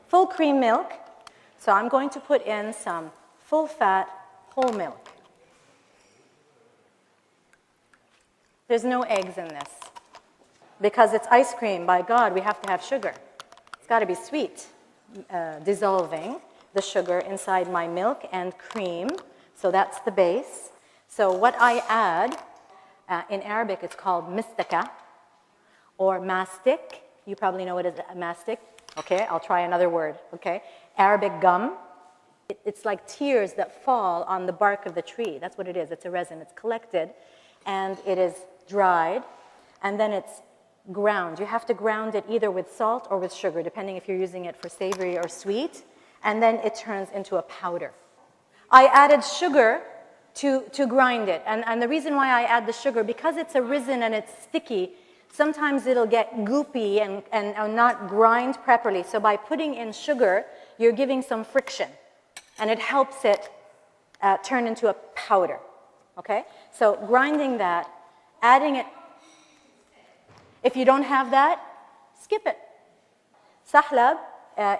full cream milk. So I'm going to put in some full-fat whole milk. There's no eggs in this. Because it's ice cream, by God, we have to have sugar. It's got to be sweet. Dissolving the sugar inside my milk and cream. So that's the base. So what I add, in Arabic it's called mistaka or mastic. You probably know what is mastic. Okay, I'll try another word. Okay, Arabic gum. It's like tears that fall on the bark of the tree. That's what it is. It's a resin. It's collected and it is dried and then it's ground. You have to ground it either with salt or with sugar, depending if you're using it for savory or sweet, and then it turns into a powder. I added sugar to grind it, and the reason why I add the sugar, because it's a resin and it's sticky, sometimes it'll get goopy and not grind properly. So by putting in sugar, you're giving some friction, and it helps it turn into a powder, okay? So grinding that, adding it. If you don't have that, skip it. Sahlab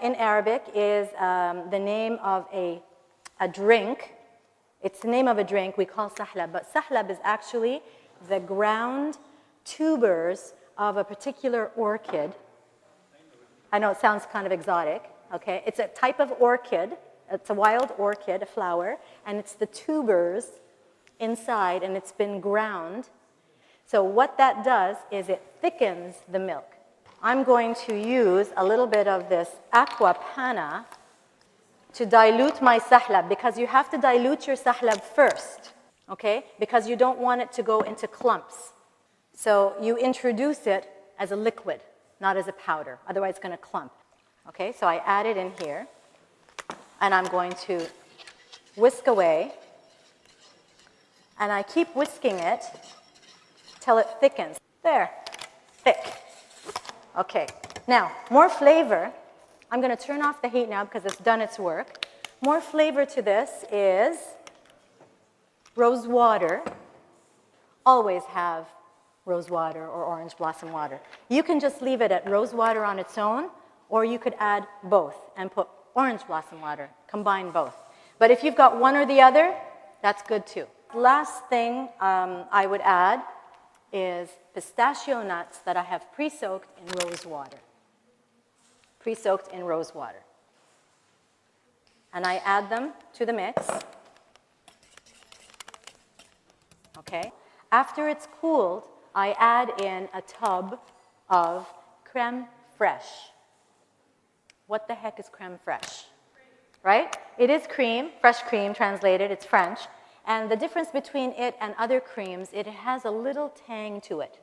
in Arabic is the name of a drink. It's the name of a drink we call sahlab, but sahlab is actually the ground tubers of a particular orchid. I know it sounds kind of exotic, okay? It's a type of orchid. It's a wild orchid, a flower, and it's the tubers inside, and it's been ground. So what that does is it thickens the milk. I'm going to use a little bit of this aqua panna to dilute my sahlab, because you have to dilute your sahlab first, okay? Because you don't want it to go into clumps. So you introduce it as a liquid, not as a powder. Otherwise it's going to clump. Okay, so I add it in here, and I'm going to whisk away, and I keep whisking it till it thickens. There, thick. Okay, now, more flavor. I'm going to turn off the heat now because it's done its work. More flavor to this is rose water. Always have rose water or orange blossom water. You can just leave it at rose water on its own, or you could add both and put orange blossom water, combine both. But if you've got one or the other, that's good too. Last thing I would add is pistachio nuts that I have pre-soaked in rose water. Pre-soaked in rose water. And I add them to the mix. Okay. After it's cooled, I add in a tub of crème fraîche. What the heck is crème fraîche? Right? It is cream, fresh cream translated, it's French. And the difference between it and other creams, it has a little tang to it.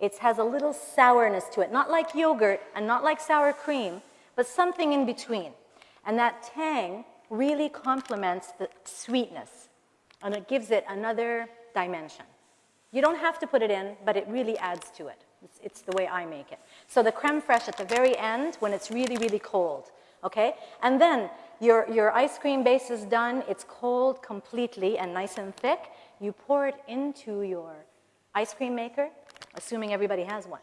It has a little sourness to it, not like yogurt and not like sour cream, but something in between. And that tang really complements the sweetness, and it gives it another dimension. You don't have to put it in, but it really adds to it. It's the way I make it. So the crème fraîche at the very end, when it's really, really cold, okay? And then your ice cream base is done. It's cold completely and nice and thick. You pour it into your ice cream maker, assuming everybody has one.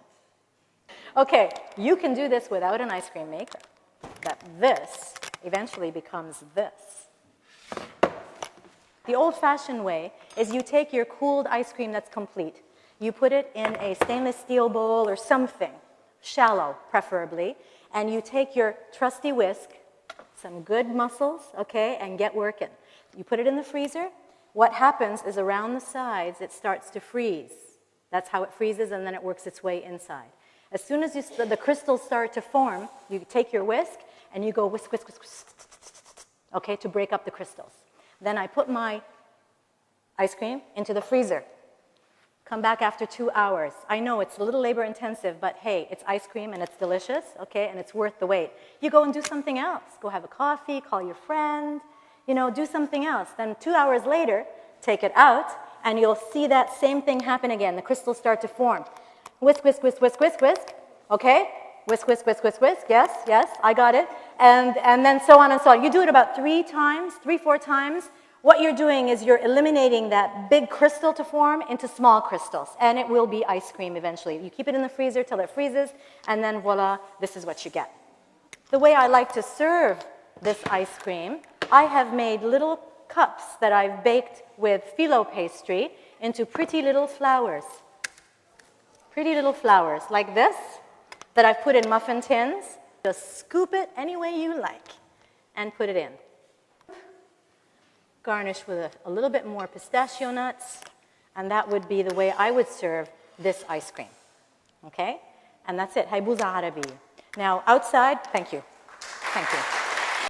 Okay, you can do this without an ice cream maker, but this eventually becomes this. The old-fashioned way is you take your cooled ice cream that's complete, you put it in a stainless steel bowl or something, shallow preferably, and you take your trusty whisk, some good muscles, okay, and get working. You put it in the freezer. What happens is around the sides, it starts to freeze. That's how it freezes, and then it works its way inside. As soon as the crystals start to form, you take your whisk, and you go whisk, whisk, whisk, whisk, okay, to break up the crystals. Then I put my ice cream into the freezer. Come back after 2 hours. I know it's a little labor intensive, but hey, it's ice cream and it's delicious, okay, and it's worth the wait. You go and do something else. Go have a coffee, call your friend, you know, do something else. Then 2 hours later, take it out, and you'll see that same thing happen again. The crystals start to form. Whisk, whisk, whisk, whisk, whisk, whisk, okay? Whisk, whisk, whisk, whisk, whisk, yes, yes, I got it. And then so on and so on. You do it about 3 times, 4 times. What you're doing is you're eliminating that big crystal to form into small crystals, and it will be ice cream eventually. You keep it in the freezer till it freezes, and then voila, this is what you get. The way I like to serve this ice cream, I have made little cups that I've baked with phyllo pastry into pretty little flowers. Pretty little flowers like this that I've put in muffin tins. Just scoop it any way you like and put it in. Garnish with a little bit more pistachio nuts, and that would be the way I would serve this ice cream. Okay? And that's it. هيبوظ عربي. Now outside, thank you. Thank you.